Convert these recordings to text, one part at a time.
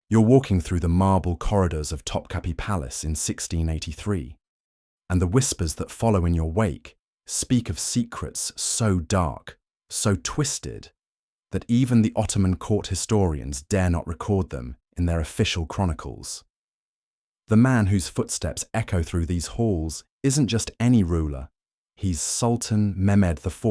You're walking through the marble corridors of Topkapi Palace in 1683, and the whispers that follow in your wake speak of secrets so dark, so twisted, that even the Ottoman court historians dare not record them in their official chronicles. The man whose footsteps echo through these halls isn't just any ruler, he's Sultan Mehmed IV,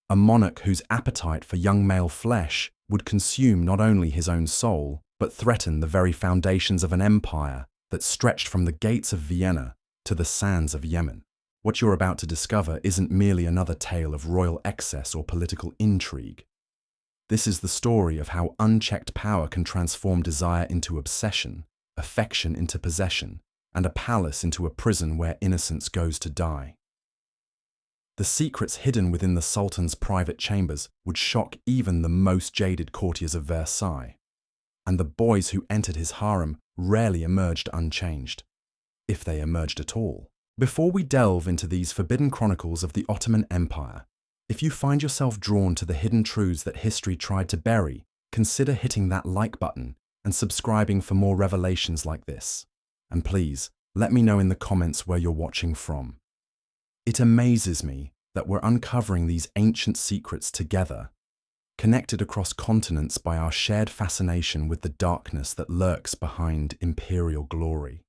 a monarch whose appetite for young male flesh would consume not only his own soul, but threaten the very foundations of an empire that stretched from the gates of Vienna to the sands of Yemen. What you're about to discover isn't merely another tale of royal excess or political intrigue. This is the story of how unchecked power can transform desire into obsession, affection into possession, and a palace into a prison where innocence goes to die. The secrets hidden within the Sultan's private chambers would shock even the most jaded courtiers of Versailles, and the boys who entered his harem rarely emerged unchanged, if they emerged at all. Before we delve into these forbidden chronicles of the Ottoman Empire, if you find yourself drawn to the hidden truths that history tried to bury, consider hitting that like button and subscribing for more revelations like this. And please, let me know in the comments where you're watching from. It amazes me that we're uncovering these ancient secrets together, connected across continents by our shared fascination with the darkness that lurks behind imperial glory.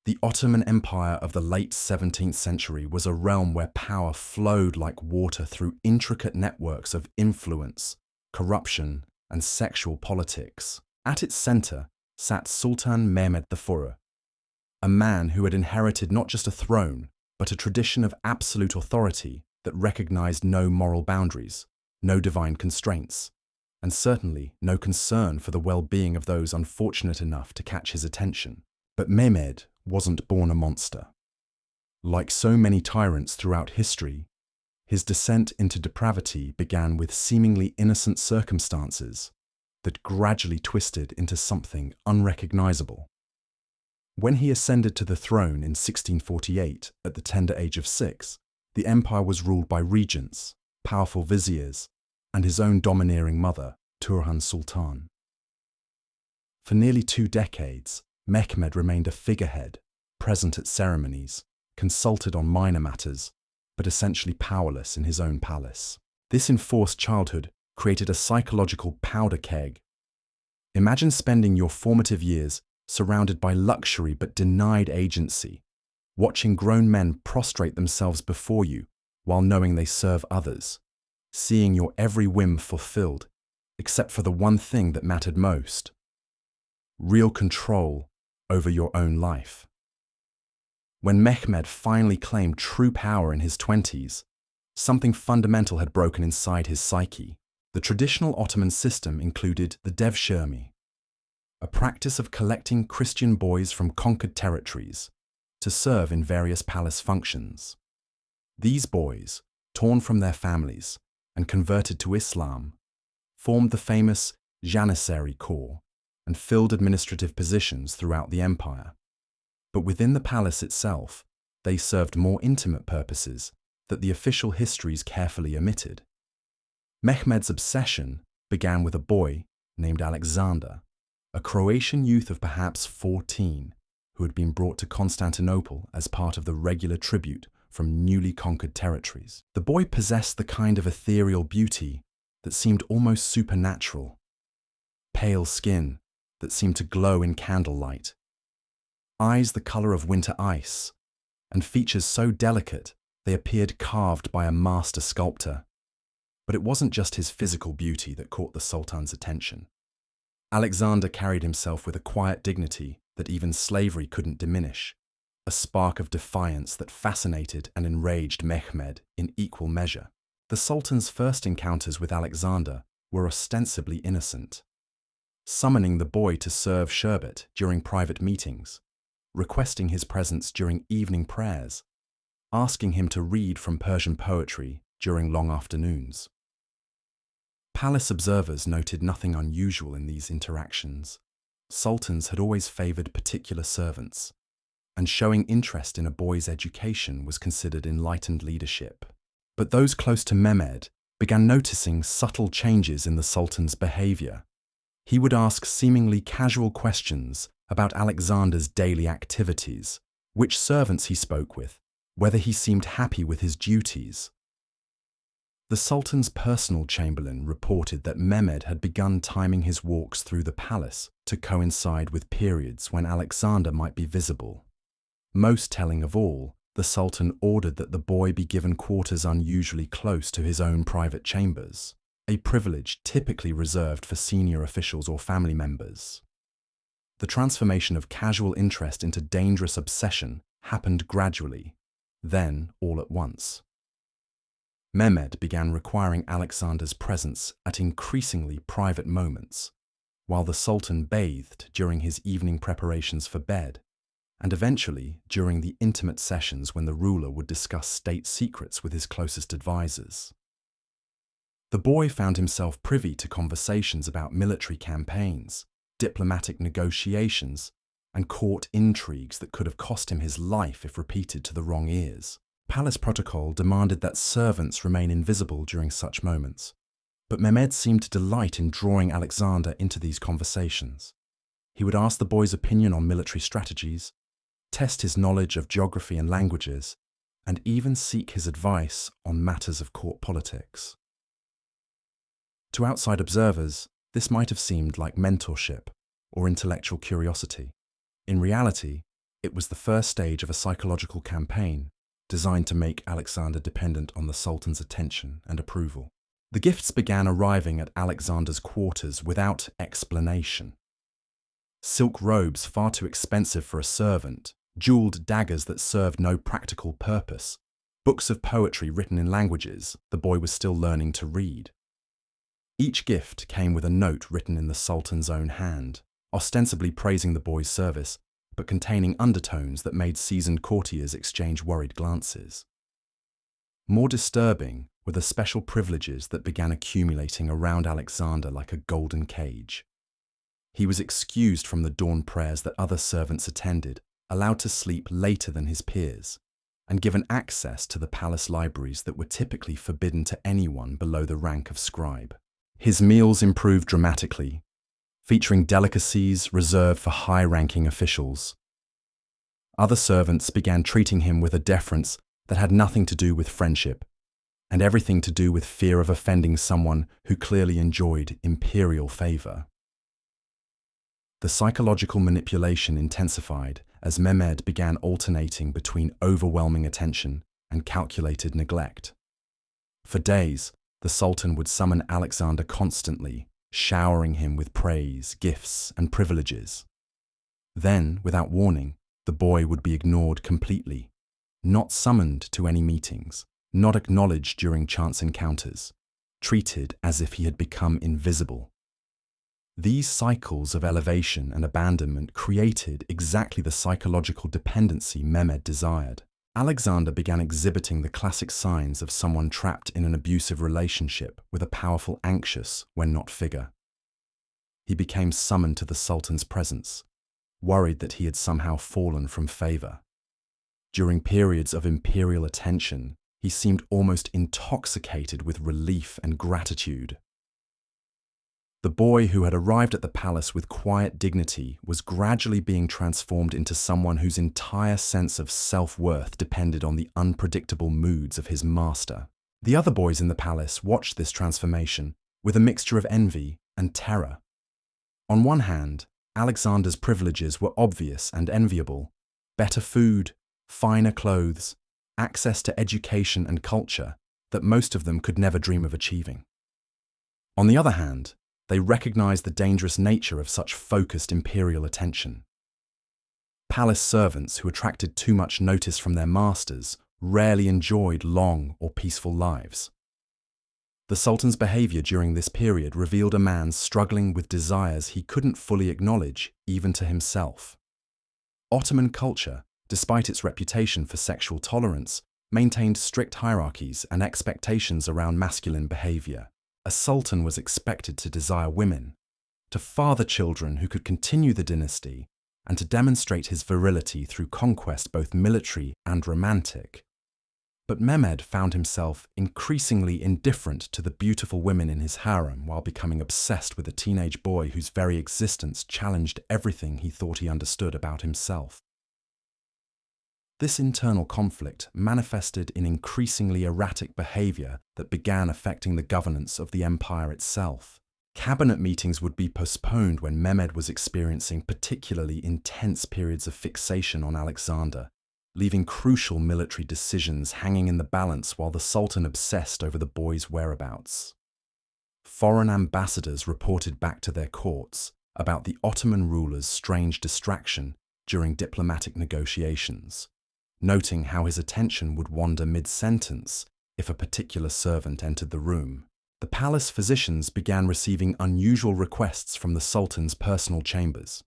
The Ottoman Empire of the late 17th century was a realm where power flowed like water through intricate networks of influence, corruption, and sexual politics. At its center sat Sultan Mehmed IV, a man who had inherited not just a throne, but a tradition of absolute authority that recognized no moral boundaries, no divine constraints, and certainly no concern for the well-being of those unfortunate enough to catch his attention. But Mehmed wasn't born a monster. Like so many tyrants throughout history, his descent into depravity began with seemingly innocent circumstances that gradually twisted into something unrecognizable. When he ascended to the throne in 1648 at the tender age of 6, the empire was ruled by regents, powerful viziers, and his own domineering mother, Turhan Sultan. For nearly 2 decades, Mehmed remained a figurehead, present at ceremonies, consulted on minor matters, but essentially powerless in his own palace. This enforced childhood created a psychological powder keg. Imagine spending your formative years surrounded by luxury but denied agency, watching grown men prostrate themselves before you while knowing they serve others, seeing your every whim fulfilled, except for the one thing that mattered most: real control over your own life. When Mehmed finally claimed true power in his 20s, something fundamental had broken inside his psyche. The traditional Ottoman system included the devshirme, a practice of collecting Christian boys from conquered territories to serve in various palace functions. These boys, torn from their families and converted to Islam, formed the famous Janissary Corps and filled administrative positions throughout the empire. But within the palace itself, they served more intimate purposes that the official histories carefully omitted. Mehmed's obsession began with a boy named Alexander, a Croatian youth of perhaps 14, who had been brought to Constantinople as part of the regular tribute from newly conquered territories. The boy possessed the kind of ethereal beauty that seemed almost supernatural. Pale skin that seemed to glow in candlelight, eyes the color of winter ice, and features so delicate they appeared carved by a master sculptor. But it wasn't just his physical beauty that caught the Sultan's attention. Alexander carried himself with a quiet dignity that even slavery couldn't diminish, a spark of defiance that fascinated and enraged Mehmed in equal measure. The Sultan's first encounters with Alexander were ostensibly innocent, summoning the boy to serve sherbet during private meetings, requesting his presence during evening prayers, asking him to read from Persian poetry during long afternoons. Palace observers noted nothing unusual in these interactions. Sultans had always favored particular servants, and showing interest in a boy's education was considered enlightened leadership. But those close to Mehmed began noticing subtle changes in the Sultan's behavior. He would ask seemingly casual questions about Alexander's daily activities, which servants he spoke with, whether he seemed happy with his duties. The Sultan's personal chamberlain reported that Mehmed had begun timing his walks through the palace to coincide with periods when Alexander might be visible. Most telling of all, the Sultan ordered that the boy be given quarters unusually close to his own private chambers, a privilege typically reserved for senior officials or family members. The transformation of casual interest into dangerous obsession happened gradually, then all at once. Mehmed began requiring Alexander's presence at increasingly private moments, while the Sultan bathed during his evening preparations for bed, and eventually during the intimate sessions when the ruler would discuss state secrets with his closest advisors. The boy found himself privy to conversations about military campaigns, diplomatic negotiations, and court intrigues that could have cost him his life if repeated to the wrong ears. Palace protocol demanded that servants remain invisible during such moments, but Mehmed seemed to delight in drawing Alexander into these conversations. He would ask the boy's opinion on military strategies, test his knowledge of geography and languages, and even seek his advice on matters of court politics. To outside observers, this might have seemed like mentorship or intellectual curiosity. In reality, it was the first stage of a psychological campaign designed to make Alexander dependent on the Sultan's attention and approval. The gifts began arriving at Alexander's quarters without explanation. Silk robes far too expensive for a servant, jeweled daggers that served no practical purpose, books of poetry written in languages the boy was still learning to read. Each gift came with a note written in the Sultan's own hand, ostensibly praising the boy's service, but containing undertones that made seasoned courtiers exchange worried glances. More disturbing were the special privileges that began accumulating around Alexander like a golden cage. He was excused from the dawn prayers that other servants attended, allowed to sleep later than his peers, and given access to the palace libraries that were typically forbidden to anyone below the rank of scribe. His meals improved dramatically, featuring delicacies reserved for high-ranking officials. Other servants began treating him with a deference that had nothing to do with friendship, and everything to do with fear of offending someone who clearly enjoyed imperial favor. The psychological manipulation intensified as Mehmed began alternating between overwhelming attention and calculated neglect. For days, the Sultan would summon Alexander constantly, showering him with praise, gifts, and privileges. Then, without warning, the boy would be ignored completely, not summoned to any meetings, not acknowledged during chance encounters, treated as if he had become invisible. These cycles of elevation and abandonment created exactly the psychological dependency Mehmed desired. Alexander began exhibiting the classic signs of someone trapped in an abusive relationship with a powerful anxious, when not figure. He became summoned to the Sultan's presence, worried that he had somehow fallen from favor. During periods of imperial attention, he seemed almost intoxicated with relief and gratitude. The boy who had arrived at the palace with quiet dignity was gradually being transformed into someone whose entire sense of self-worth depended on the unpredictable moods of his master. The other boys in the palace watched this transformation with a mixture of envy and terror. On one hand, Alexander's privileges were obvious and enviable: better food, finer clothes, access to education and culture that most of them could never dream of achieving. On the other hand, they recognized the dangerous nature of such focused imperial attention. Palace servants who attracted too much notice from their masters rarely enjoyed long or peaceful lives. The Sultan's behavior during this period revealed a man struggling with desires he couldn't fully acknowledge, even to himself. Ottoman culture, despite its reputation for sexual tolerance, maintained strict hierarchies and expectations around masculine behavior. A sultan was expected to desire women, to father children who could continue the dynasty, and to demonstrate his virility through conquest both military and romantic. But Mehmed found himself increasingly indifferent to the beautiful women in his harem while becoming obsessed with a teenage boy whose very existence challenged everything he thought he understood about himself. This internal conflict manifested in increasingly erratic behavior that began affecting the governance of the empire itself. Cabinet meetings would be postponed when Mehmed was experiencing particularly intense periods of fixation on Alexander, leaving crucial military decisions hanging in the balance while the Sultan obsessed over the boy's whereabouts. Foreign ambassadors reported back to their courts about the Ottoman ruler's strange distraction during diplomatic negotiations, noting how his attention would wander mid-sentence if a particular servant entered the room. The palace physicians began receiving unusual requests from the Sultan's personal chambers.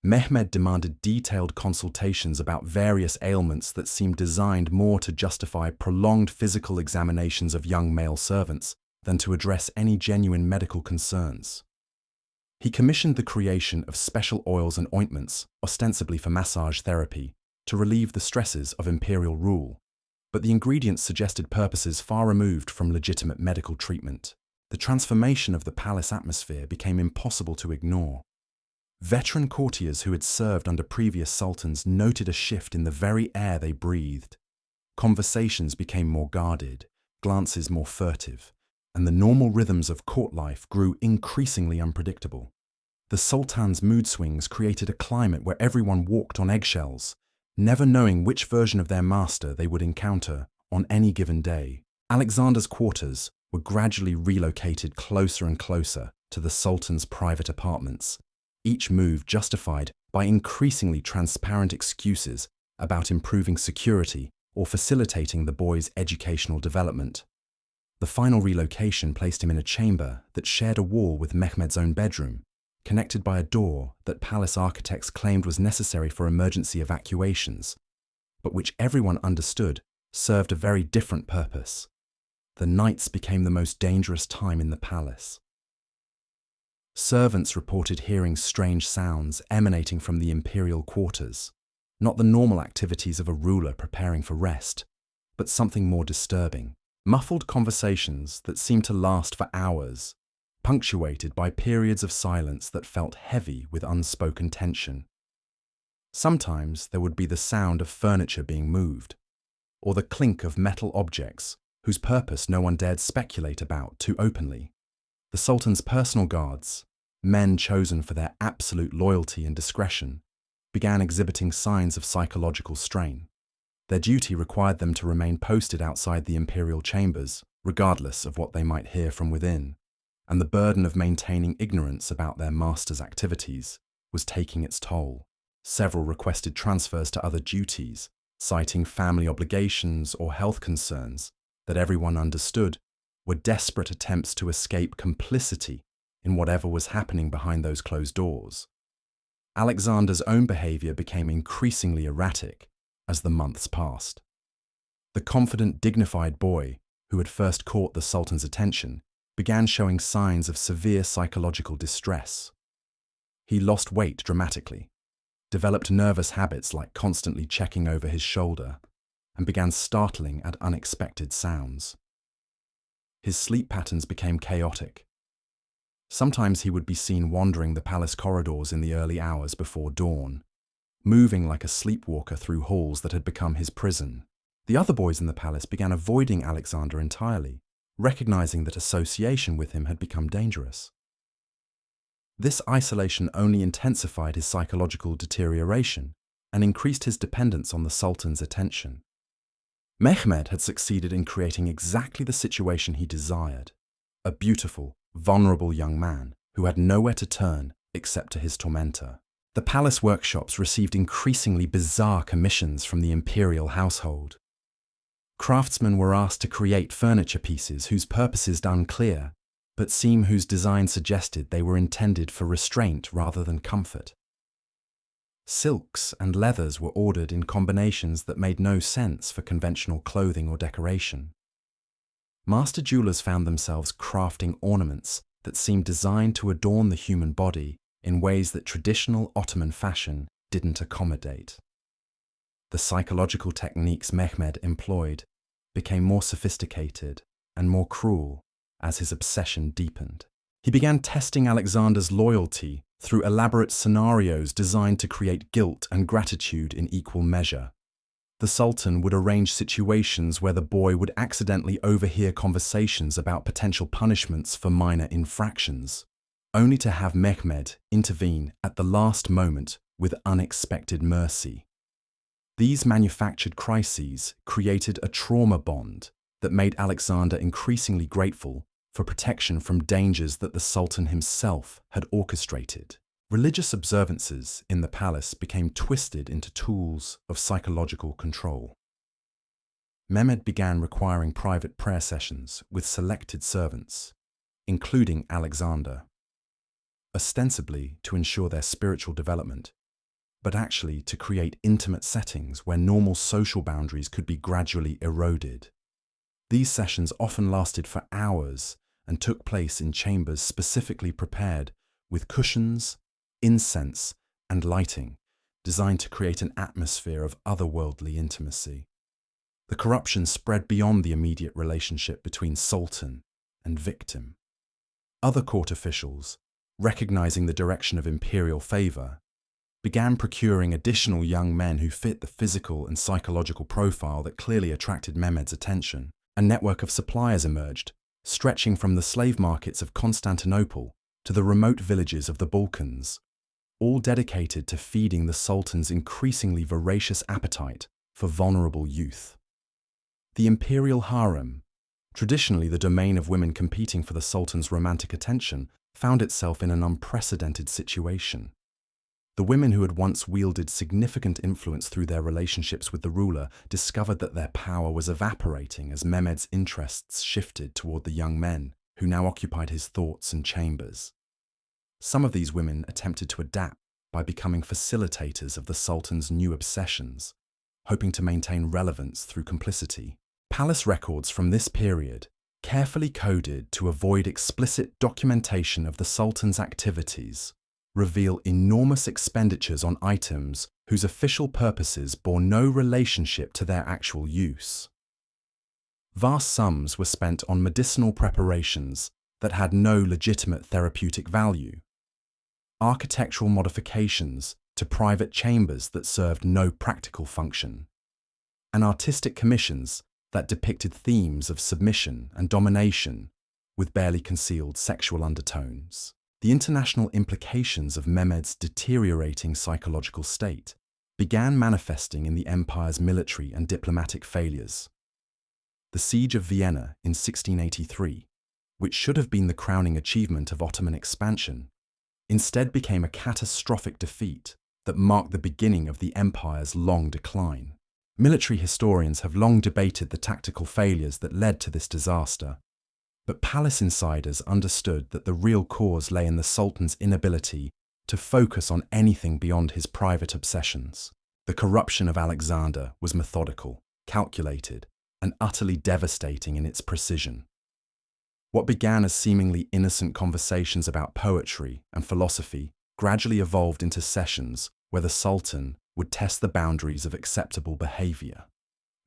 Mehmed demanded detailed consultations about various ailments that seemed designed more to justify prolonged physical examinations of young male servants than to address any genuine medical concerns. He commissioned the creation of special oils and ointments, ostensibly for massage therapy, to relieve the stresses of imperial rule, but the ingredients suggested purposes far removed from legitimate medical treatment. The transformation of the palace atmosphere became impossible to ignore. Veteran courtiers who had served under previous sultans noted a shift in the very air they breathed. Conversations became more guarded, glances more furtive, and the normal rhythms of court life grew increasingly unpredictable. The Sultan's mood swings created a climate where everyone walked on eggshells, never knowing which version of their master they would encounter on any given day. Alexander's quarters were gradually relocated closer and closer to the Sultan's private apartments, each move justified by increasingly transparent excuses about improving security or facilitating the boy's educational development. The final relocation placed him in a chamber that shared a wall with Mehmed's own bedroom, connected by a door that palace architects claimed was necessary for emergency evacuations, but which everyone understood served a very different purpose. The nights became the most dangerous time in the palace. Servants reported hearing strange sounds emanating from the imperial quarters, not the normal activities of a ruler preparing for rest, but something more disturbing. Muffled conversations that seemed to last for hours, punctuated by periods of silence that felt heavy with unspoken tension. Sometimes there would be the sound of furniture being moved, or the clink of metal objects whose purpose no one dared speculate about too openly. The Sultan's personal guards, men chosen for their absolute loyalty and discretion, began exhibiting signs of psychological strain. Their duty required them to remain posted outside the imperial chambers, regardless of what they might hear from within, and the burden of maintaining ignorance about their master's activities was taking its toll. Several requested transfers to other duties, citing family obligations or health concerns that everyone understood were desperate attempts to escape complicity in whatever was happening behind those closed doors. Alexander's own behavior became increasingly erratic as the months passed. The confident, dignified boy who had first caught the Sultan's attention began showing signs of severe psychological distress. He lost weight dramatically, developed nervous habits like constantly checking over his shoulder, and began startling at unexpected sounds. His sleep patterns became chaotic. Sometimes he would be seen wandering the palace corridors in the early hours before dawn, moving like a sleepwalker through halls that had become his prison. The other boys in the palace began avoiding Alexander entirely, recognizing that association with him had become dangerous. This isolation only intensified his psychological deterioration and increased his dependence on the Sultan's attention. Mehmed had succeeded in creating exactly the situation he desired: a beautiful, vulnerable young man who had nowhere to turn except to his tormentor. The palace workshops received increasingly bizarre commissions from the imperial household. Craftsmen were asked to create furniture pieces whose purpose is unclear, but whose design suggested they were intended for restraint rather than comfort. Silks and leathers were ordered in combinations that made no sense for conventional clothing or decoration. Master jewelers found themselves crafting ornaments that seemed designed to adorn the human body in ways that traditional Ottoman fashion didn't accommodate. The psychological techniques Mehmed employed became more sophisticated and more cruel as his obsession deepened. He began testing Alexander's loyalty through elaborate scenarios designed to create guilt and gratitude in equal measure. The Sultan would arrange situations where the boy would accidentally overhear conversations about potential punishments for minor infractions, only to have Mehmed intervene at the last moment with unexpected mercy. These manufactured crises created a trauma bond that made Alexander increasingly grateful for protection from dangers that the Sultan himself had orchestrated. Religious observances in the palace became twisted into tools of psychological control. Mehmed began requiring private prayer sessions with selected servants, including Alexander, ostensibly to ensure their spiritual development, but actually to create intimate settings where normal social boundaries could be gradually eroded. These sessions often lasted for hours and took place in chambers specifically prepared with cushions, incense, and lighting, designed to create an atmosphere of otherworldly intimacy. The corruption spread beyond the immediate relationship between Sultan and victim. Other court officials, recognizing the direction of imperial favor, began procuring additional young men who fit the physical and psychological profile that clearly attracted Mehmed's attention. A network of suppliers emerged, stretching from the slave markets of Constantinople to the remote villages of the Balkans, all dedicated to feeding the Sultan's increasingly voracious appetite for vulnerable youth. The imperial harem, traditionally the domain of women competing for the Sultan's romantic attention, found itself in an unprecedented situation. The women who had once wielded significant influence through their relationships with the ruler discovered that their power was evaporating as Mehmed's interests shifted toward the young men who now occupied his thoughts and chambers. Some of these women attempted to adapt by becoming facilitators of the Sultan's new obsessions, hoping to maintain relevance through complicity. Palace records from this period, carefully coded to avoid explicit documentation of the Sultan's activities, reveal enormous expenditures on items whose official purposes bore no relationship to their actual use. Vast sums were spent on medicinal preparations that had no legitimate therapeutic value, architectural modifications to private chambers that served no practical function, and artistic commissions that depicted themes of submission and domination with barely concealed sexual undertones. The international implications of Mehmed's deteriorating psychological state began manifesting in the empire's military and diplomatic failures. The Siege of Vienna in 1683, which should have been the crowning achievement of Ottoman expansion, instead became a catastrophic defeat that marked the beginning of the empire's long decline. Military historians have long debated the tactical failures that led to this disaster, but palace insiders understood that the real cause lay in the Sultan's inability to focus on anything beyond his private obsessions. The corruption of Alexander was methodical, calculated, and utterly devastating in its precision. What began as seemingly innocent conversations about poetry and philosophy gradually evolved into sessions where the Sultan would test the boundaries of acceptable behavior.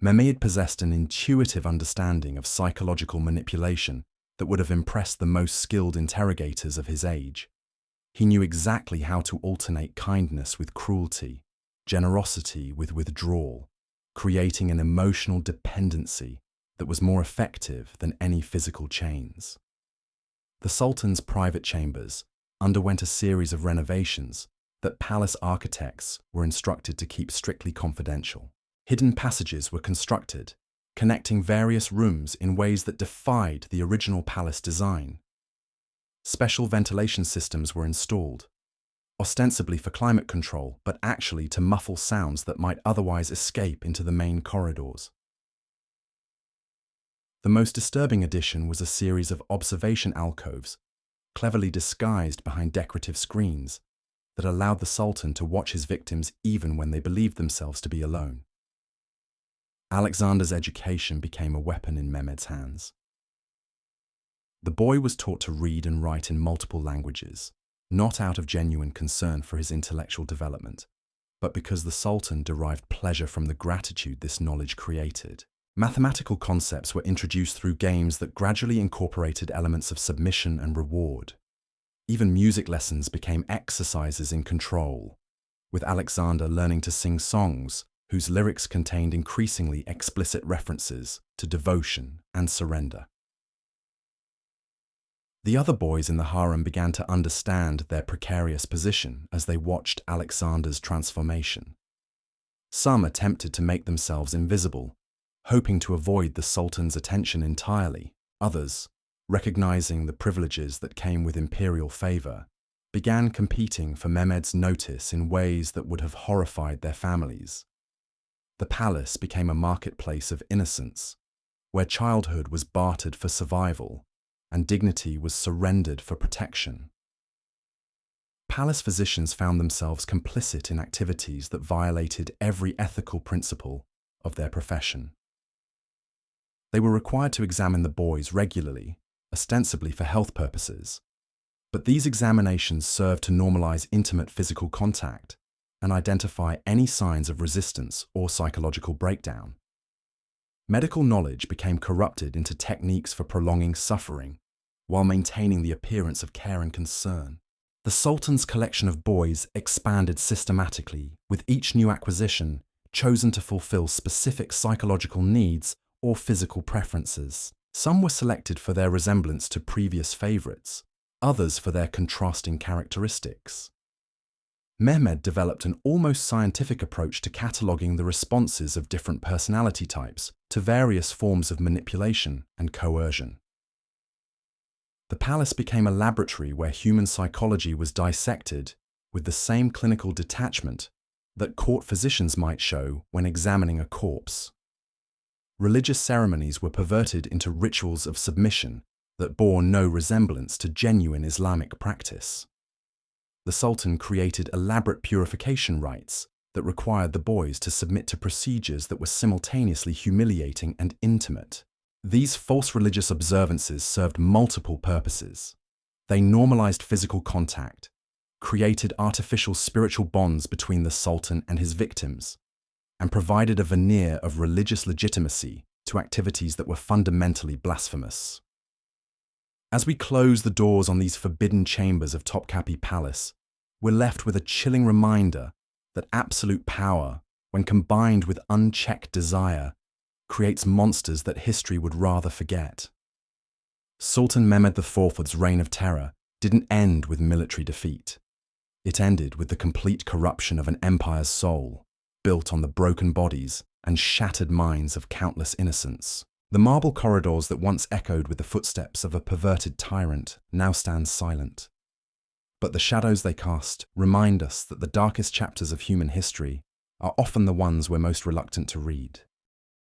Mehmed possessed an intuitive understanding of psychological manipulation that would have impressed the most skilled interrogators of his age. He knew exactly how to alternate kindness with cruelty, generosity with withdrawal, creating an emotional dependency that was more effective than any physical chains. The Sultan's private chambers underwent a series of renovations that palace architects were instructed to keep strictly confidential. Hidden passages were constructed, connecting various rooms in ways that defied the original palace design. Special ventilation systems were installed, ostensibly for climate control, but actually to muffle sounds that might otherwise escape into the main corridors. The most disturbing addition was a series of observation alcoves, cleverly disguised behind decorative screens, that allowed the Sultan to watch his victims even when they believed themselves to be alone. Alexander's education became a weapon in Mehmed's hands. The boy was taught to read and write in multiple languages, not out of genuine concern for his intellectual development, but because the Sultan derived pleasure from the gratitude this knowledge created. Mathematical concepts were introduced through games that gradually incorporated elements of submission and reward. Even music lessons became exercises in control, with Alexander learning to sing songs whose lyrics contained increasingly explicit references to devotion and surrender. The other boys in the harem began to understand their precarious position as they watched Alexander's transformation. Some attempted to make themselves invisible, hoping to avoid the Sultan's attention entirely. Others, recognizing the privileges that came with imperial favor, began competing for Mehmed's notice in ways that would have horrified their families. The palace became a marketplace of innocence, where childhood was bartered for survival and dignity was surrendered for protection. Palace physicians found themselves complicit in activities that violated every ethical principle of their profession. They were required to examine the boys regularly, ostensibly for health purposes, but these examinations served to normalize intimate physical contact and identify any signs of resistance or psychological breakdown. Medical knowledge became corrupted into techniques for prolonging suffering while maintaining the appearance of care and concern. The Sultan's collection of boys expanded systematically, with each new acquisition chosen to fulfill specific psychological needs or physical preferences. Some were selected for their resemblance to previous favorites, others for their contrasting characteristics. Mehmed developed an almost scientific approach to cataloguing the responses of different personality types to various forms of manipulation and coercion. The palace became a laboratory where human psychology was dissected with the same clinical detachment that court physicians might show when examining a corpse. Religious ceremonies were perverted into rituals of submission that bore no resemblance to genuine Islamic practice. The Sultan created elaborate purification rites that required the boys to submit to procedures that were simultaneously humiliating and intimate. These false religious observances served multiple purposes. They normalized physical contact, created artificial spiritual bonds between the Sultan and his victims, and provided a veneer of religious legitimacy to activities that were fundamentally blasphemous. As we close the doors on these forbidden chambers of Topkapi Palace, we're left with a chilling reminder that absolute power, when combined with unchecked desire, creates monsters that history would rather forget. Sultan Mehmed IV's reign of terror didn't end with military defeat. It ended with the complete corruption of an empire's soul, built on the broken bodies and shattered minds of countless innocents. The marble corridors that once echoed with the footsteps of a perverted tyrant now stand silent. But the shadows they cast remind us that the darkest chapters of human history are often the ones we're most reluctant to read.